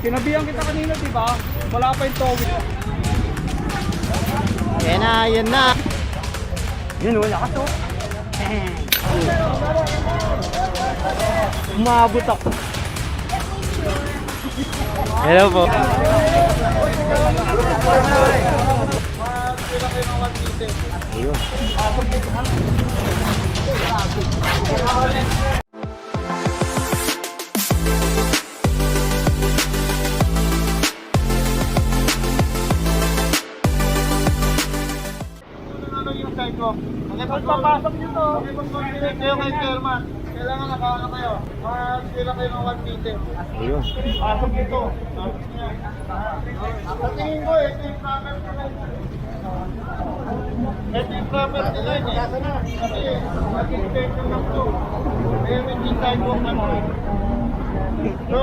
Sinabihan kita kanina, di ba? Wala pa yung towing. Yan na, yan na. Yun, wala ka to. Umabot ako. Hello po. Ayun. Pagpapasok nyo to, kayo kay Chairman. Kailangan nakaano kayo. Sila kayo ng 1 meter. Ayun. Pasok nito. Sa tingin ko, ito yung proper nila. Ito yung proper nila. Kasi, nag-inspection lang to. Kaya may design ko naman. So,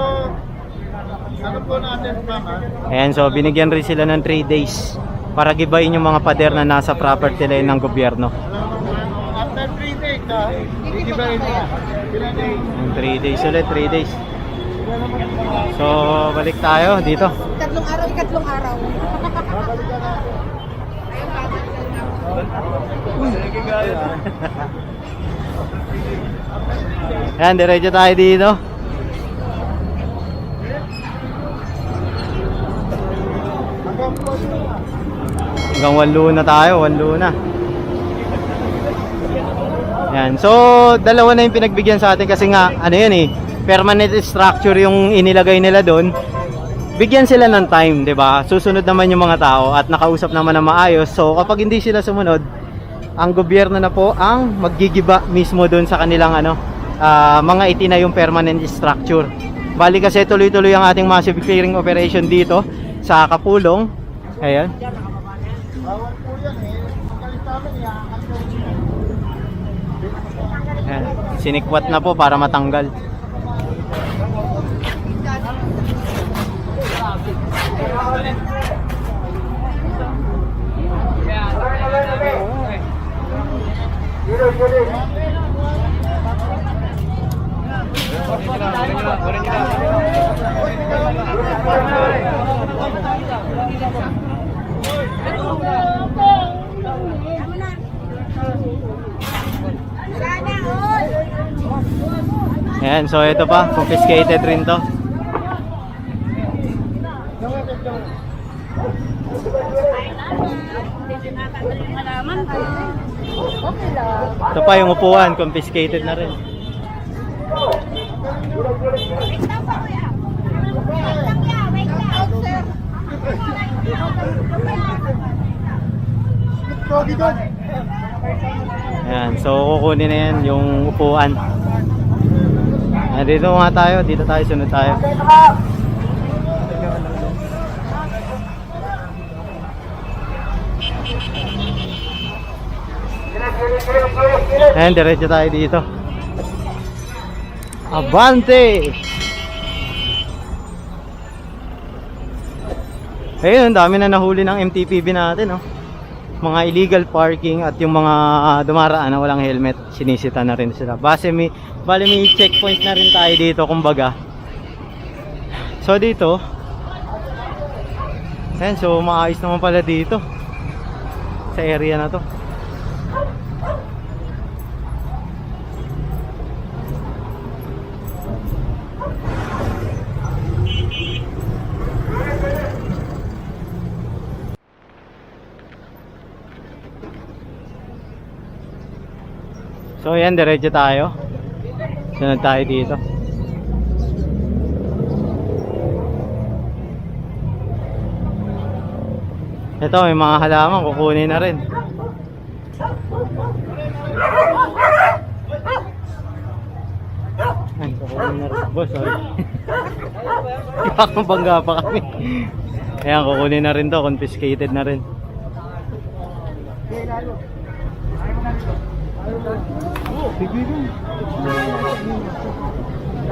ano po natin, mama? Ayan, so binigyan rin sila ng 3 days para gibayin yung mga pader na nasa property line ng gobyerno. After 3 days, i-divide niya. Yung 3 days ulit, 3 days. So, balik tayo dito. Ikatlong araw. Ayan, diretso tayo dito. Hanggang 1 na tayo, 1 na. Yan. So, dalawa na yung pinagbigyan sa atin kasi nga, ano yan eh, permanent structure yung inilagay nila doon. Bigyan sila ng time, 'di ba? Susunod naman yung mga tao at nakausap naman na maayos. So, kapag hindi sila sumunod, ang gobyerno na po ang maggigiba mismo doon sa kanilang mga itinayong permanent structure. Bali kasi tuloy-tuloy ang ating massive clearing operation dito sa Kapulong. Ayan. Ayan. Sinikwat na po para matanggal. Ayan, so ito pa, confiscated rin to. Ito pa yung upuan, confiscated na rin. Ayan, so kukunin na yan yung upuan. Dito nga tayo, dito tayo, sunod tayo. Ayan, diretso tayo dito. Abante! Ayun, ang dami na nahuli ng MTPB natin, oh. Mga illegal parking at yung mga dumaraan na walang helmet, sinisita na rin sila. Bali may checkpoint na rin tayo dito, kumbaga. So dito, ayan, so maayos naman pala dito sa area na to. So ayan, diretso tayo. Sunod tayo dito. Ito, may mga halaman, kukunin na rin. Ay, kukunin na rin. Boss, sorry. Bangga pa kami. Ayan, kukunin na rin to, confiscated na rin.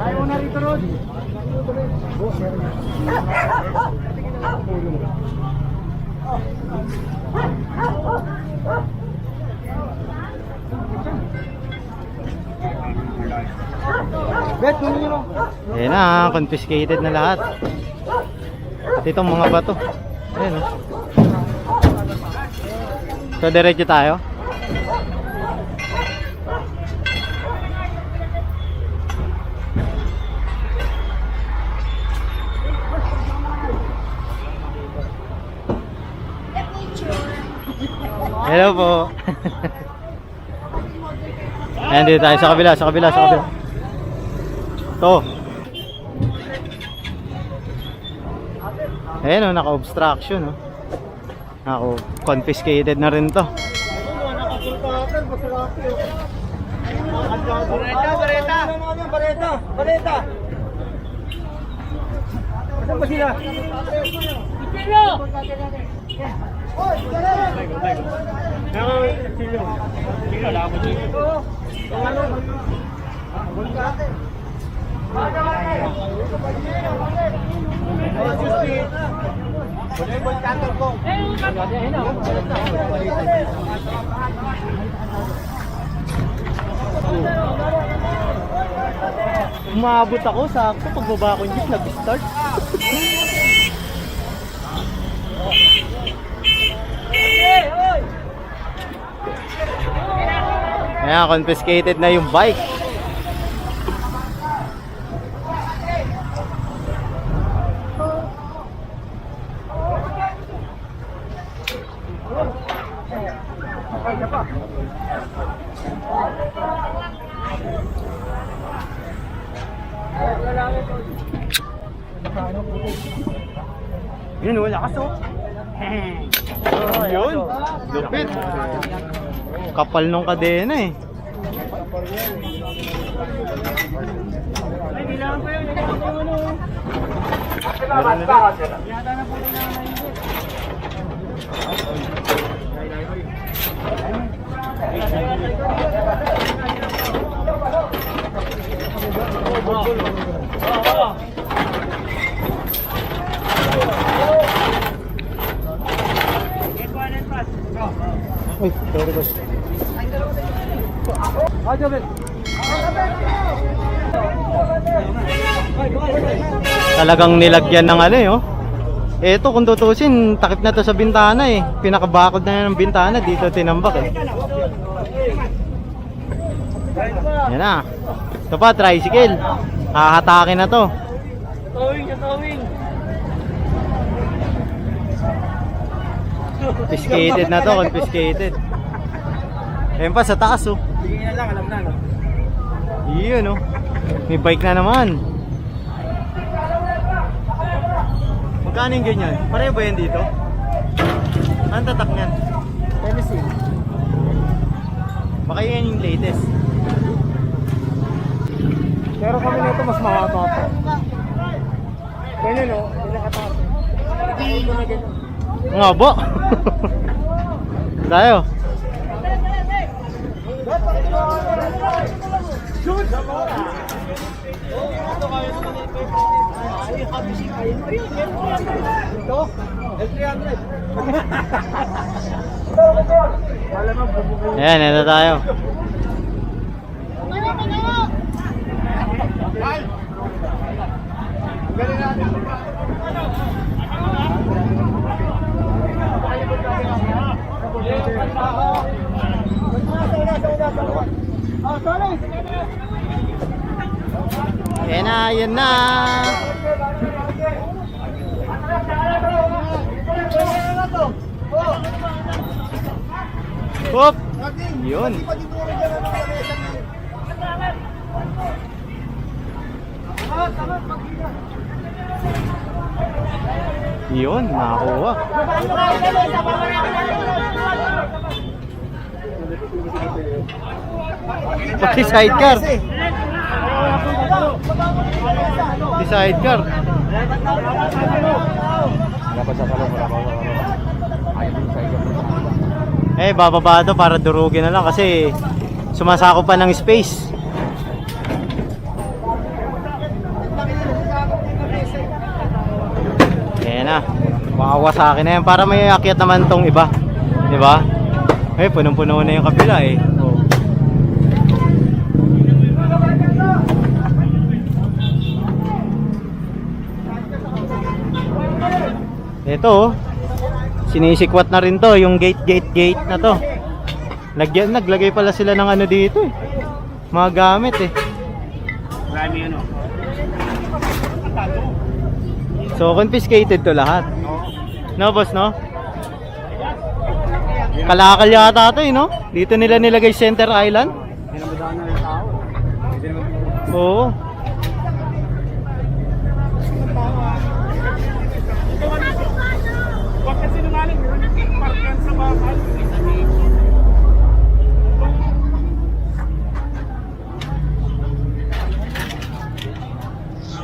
Ayaw na rito, Rod. Ayan Ayan na, confiscated na lahat. At itong mga bato. Ayan o. So, diretso tayo. Hello po. Ayan, dito tayo sa kabila, sa kabila, sa kabila. To. Ayan o, naka-obstruction o. Naka-confiscated na rin to. Bareta! Saan ba sila? Umabot ako, sakto pagbaba ko yung jeep, nag-start. Ayan, confiscated na yung bike. Yun, wala ka so. Yun, lupit. Kapal nung kadena eh. Uy, sorry boss. Talagang nilagyan ng ano eh, oh. Eto kung tutusin, takip na to sa bintana eh. Pinakabakod na ng bintana, dito tinambak eh. Yan na. Ito pa, tricycle. Hahatakin na to. Towing! Confiscated na to, confiscated. Ayun pa sa taas oh. Tingin na lang, alam na no? Yun oh. May bike na naman. Magkano yung ganyan? Pareho ba yan dito? Anong tatak niyan? Tennessee. Baka yan yung latest. Pero kami nito mas mahaba pa. Ganyan no? Pinakataas. Ito na ganyan. Nga ba? Tayo. Ayan, ito tayo. Ayan na, ayan na. Hop! Yun. Yun, nakakuha. Pati sidecar. Di sidecar. Eh, bababa ito para durugin na lang kasi sumasako pa ng space. Ayan na. Makawa sa akin na yan para may akyat naman tong iba. Diba? Eh, punong-puno na yung kabila eh. Ito oh. Sinisikwat na rin to, yung gate na to. Naglagay pala sila ng ano dito eh. Mga gamit eh. Marami ano. So confiscated to lahat. No boss no? Kalakal yata to eh no? Dito nila nilagay Center Island. Oo. Huwag kasi nungaling, park yan sa bakal.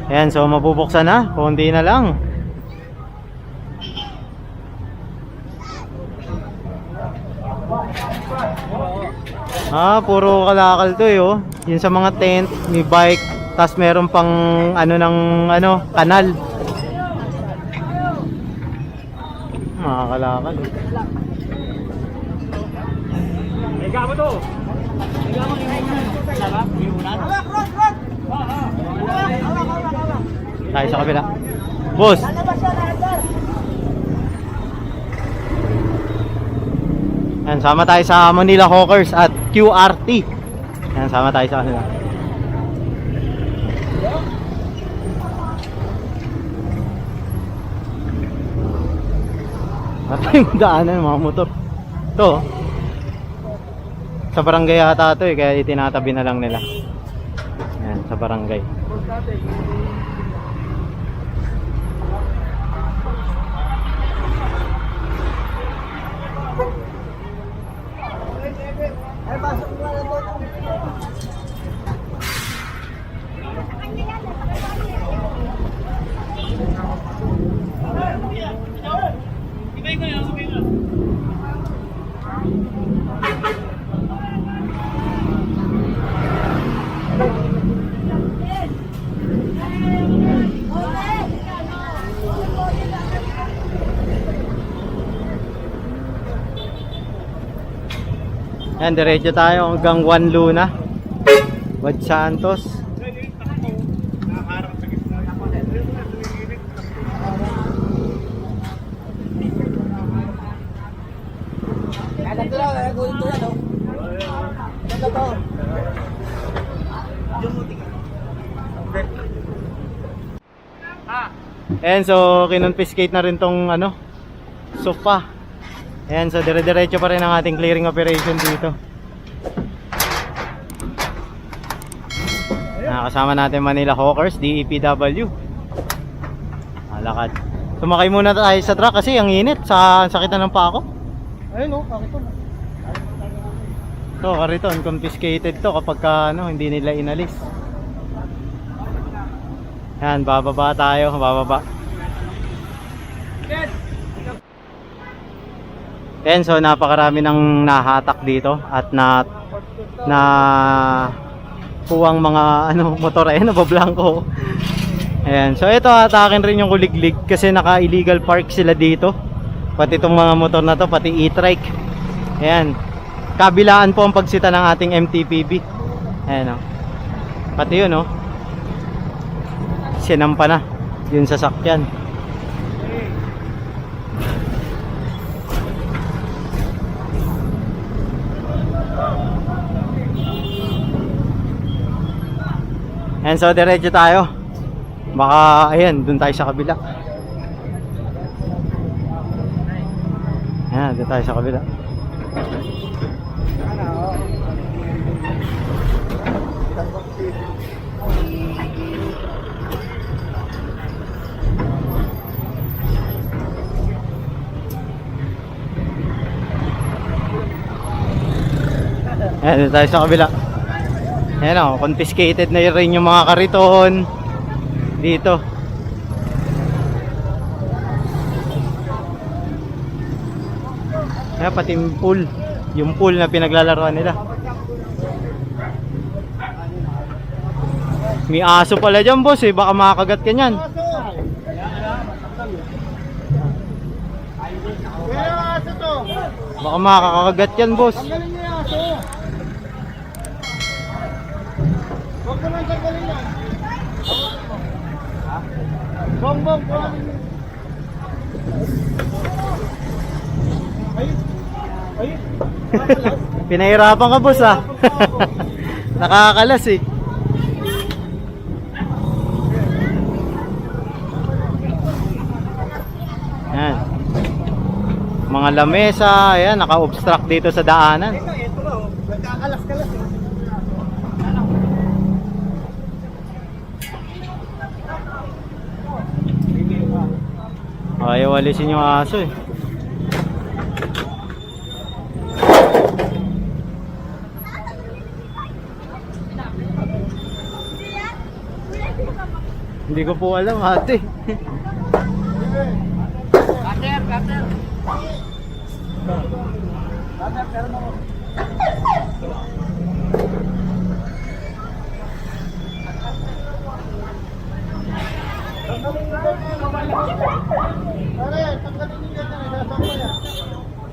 Ayan, so mabubuksan na. Kundi na lang. Puro kalakal to eh oh. Yun sa mga tent, may bike, tas meron pang ano ng ano, kanal. Mga kalakal. Ega mo to. Ega mo yung unan. Tayo sa kabila. Boss. Ayan, sama tayo sa Manila Hawkers at QRT. Ayan, sama tayo sa kanila. At yung daanan, mga motor. Ito, sa barangay yata ito eh, kaya itinatabi na lang nila. Ayan, sa barangay. Yan, diretso tayo hanggang Juan Luna, Wad Santos. Ayan, so kinonfiscate na rin tong ano, sofa. Ayan, so dire-diretso pa rin ang ating clearing operation dito. Nakasama natin Manila Hawkers, DEPW. Lakad. Sumakay muna tayo sa truck kasi ang init. Sakit na ng paa ko. Ayun o, kariton. So, kariton, confiscated to kapag ano, hindi nila inalis. Yan, bababa tayo, bababa. Yan, so napakarami ng nahatak dito at na kuwang mga ano motor ay nabablangko. Ayan, so ito atakin rin yung kuliglig kasi naka-illegal park sila dito. Pati itong mga motor na to, pati e-trike. Ayan, kabilaan po ang pagsita ng ating MTPB. Ayan o. Pati yun o. Sinampa na yung sasakyan. And so diretso tayo. Baka ayan, dun tayo sa kabila. Ayan, dun tayo sa kabila. Ayan, dun tayo sa kabila. Ayan o, confiscated na rin yung mga kariton dito. Ayan, pati yung pool na pinaglalaroan nila. May aso pala dyan boss eh, baka makakagat ka nyan. Kaya aso to. Baka makakagat yan boss. Tanggalin niyo yung aso. Huwag mo lang tanggalin yan. Bong, kuhanin niyo. Pinahirapan ka, boss, ah. Nakakalas, eh. Yan. Mga lamesa, ayan, naka-obstruct dito sa daanan. Ito ba, oh. Nagkakalas-kalas eh. Ayaw alisin yung aso, eh. Hindi ko po alam, ate. Cutter. Pero mo.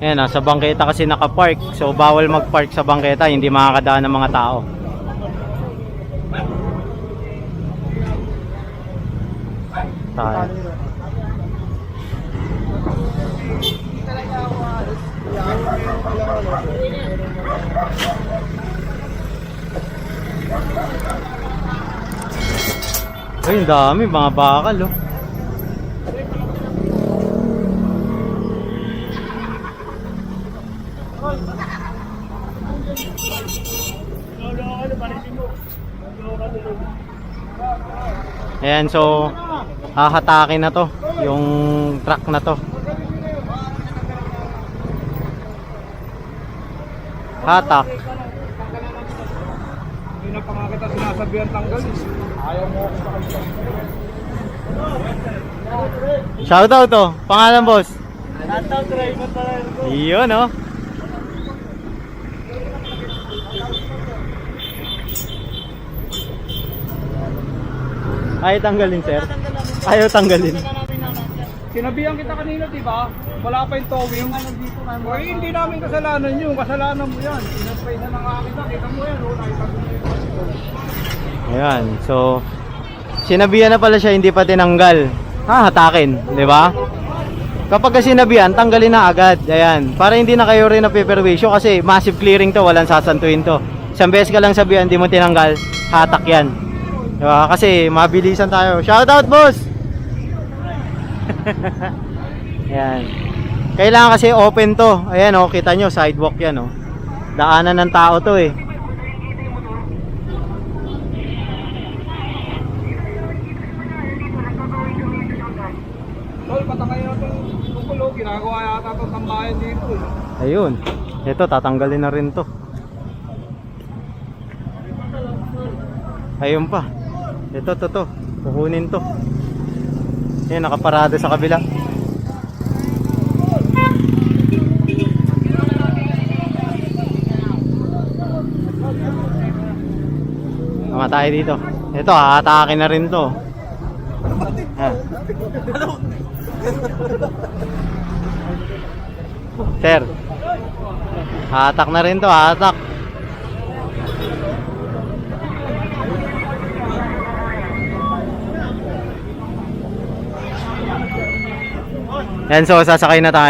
Ayan, sa bangketa kasi nakapark. So bawal magpark sa bangketa, hindi makakadaan ng mga tao. Tayo. Ay, ang dami, mga bakal, oh. Ayan, so hahatakin na to, yung truck na to. Hatak. Hindi na pa nga kita sinasabihan tanggal. Ayaw mo ako sa kanila. Shoutout to, pangalan, boss. Shoutout, Raymond Palermo. Yun, oh. Ayaw tanggalin, sir. Ayaw tanggalin. Sinabihan kita kanina, di ba? Wala pa yung towing. Oy, hindi namin kasalanan yun. Kasalanan mo yan. Sinaspay na nga kita. Kita mo yan. Ayan, so sinabihan na pala siya, hindi pa tinanggal. Hatakin, di ba? Kapag sinabihan, tanggalin na agad. Ayan, para hindi na kayo rin napiperwisyo kasi massive clearing to, walang sasantuin to. Isang beses ka lang sabihan, hindi mo tinanggal, hatak yan. Diba? Kasi mabilisan tayo. Shoutout, boss! Ayan. Kailangan kasi open to. Ayan, oh, kita nyo, sidewalk yan, oh. Daanan ng tao to, eh. Tol, patakay na itong tukulo. Ginagawa yata itong tambayan dito. Ayun. Ito, tatanggalin na rin to. Ayun pa. Ito, to. Kukunin to. Ayan, nakaparada sa kabila. Tama tayo dito. Ito, hahatakin na rin to. Ayan. Sir, hatak na rin to, hatak. Yan, so sasakay na tayo.